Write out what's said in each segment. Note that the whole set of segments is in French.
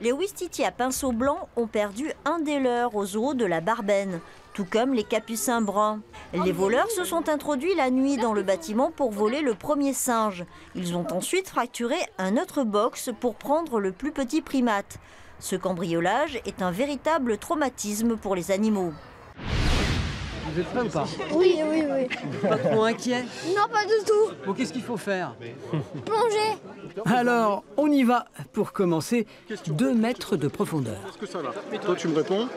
Les ouistitiers à pinceau blanc ont perdu un des leurs aux eaux de la Barbaine, tout comme les capucins bruns. Les voleurs se sont introduits la nuit dans le bâtiment pour voler le premier singe. Ils ont ensuite fracturé un autre box pour prendre le plus petit primate. Ce cambriolage est un véritable traumatisme pour les animaux. Vous êtes prêts ou pas? Oui. Pas trop inquiet? Non, pas du tout. Bon, qu'est-ce qu'il faut faire? Plonger. Alors, on y va. Pour commencer, 2 mètres de profondeur. Est-ce que ça va? Toi, tu me réponds.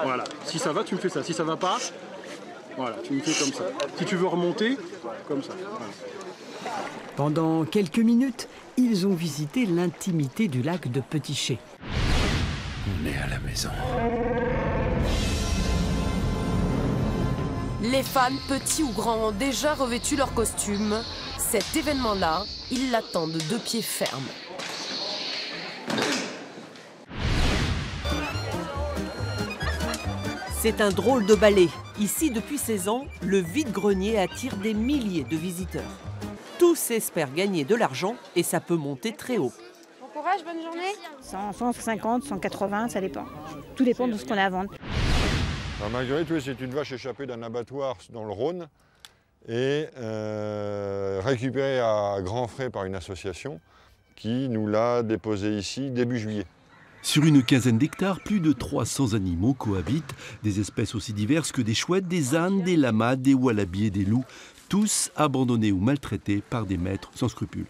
Voilà. Si ça va, tu me fais ça. Si ça va pas, voilà, tu me fais comme ça. Si tu veux remonter, comme ça. Voilà. Pendant quelques minutes, ils ont visité l'intimité du lac de Petit-Chet. On est à la maison. Les fans, petits ou grands, ont déjà revêtu leurs costumes. Cet événement-là, ils l'attendent de 2 pieds fermes. C'est un drôle de ballet. Ici, depuis 16 ans, le vide-grenier attire des milliers de visiteurs. Tous espèrent gagner de l'argent et ça peut monter très haut. Bon courage, bonne journée. 150, 180, ça dépend. Tout dépend de ce qu'on a à vendre. Alors Marguerite, oui, c'est une vache échappée d'un abattoir dans le Rhône et récupérée à grands frais par une association qui nous l'a déposée ici début juillet. Sur une quinzaine d'hectares, plus de 300 animaux cohabitent, des espèces aussi diverses que des chouettes, des ânes, des lamas, des wallabies et des loups, tous abandonnés ou maltraités par des maîtres sans scrupules.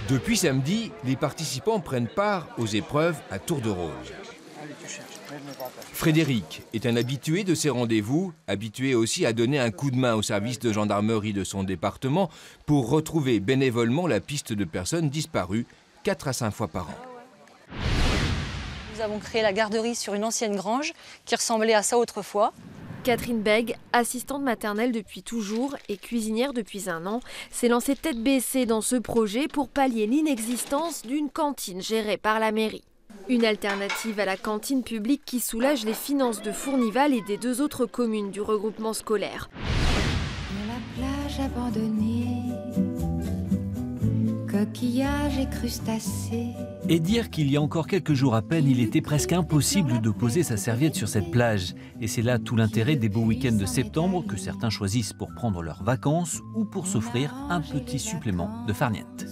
Depuis samedi, les participants prennent part aux épreuves à tour de rôle. Frédéric est un habitué de ces rendez-vous, habitué aussi à donner un coup de main au service de gendarmerie de son département pour retrouver bénévolement la piste de personnes disparues 4 à 5 fois par an. Nous avons créé la garderie sur une ancienne grange qui ressemblait à ça autrefois. Catherine Bègue, assistante maternelle depuis toujours et cuisinière depuis 1 an, s'est lancée tête baissée dans ce projet pour pallier l'inexistence d'une cantine gérée par la mairie. Une alternative à la cantine publique qui soulage les finances de Fournival et des 2 autres communes du regroupement scolaire. La plage abandonnée, coquillages et crustacés. Et dire qu'il y a encore quelques jours à peine, il était presque impossible de poser sa serviette sur cette plage. Et c'est là tout l'intérêt des beaux week-ends de septembre que certains choisissent pour prendre leurs vacances ou pour s'offrir un petit supplément de farniente.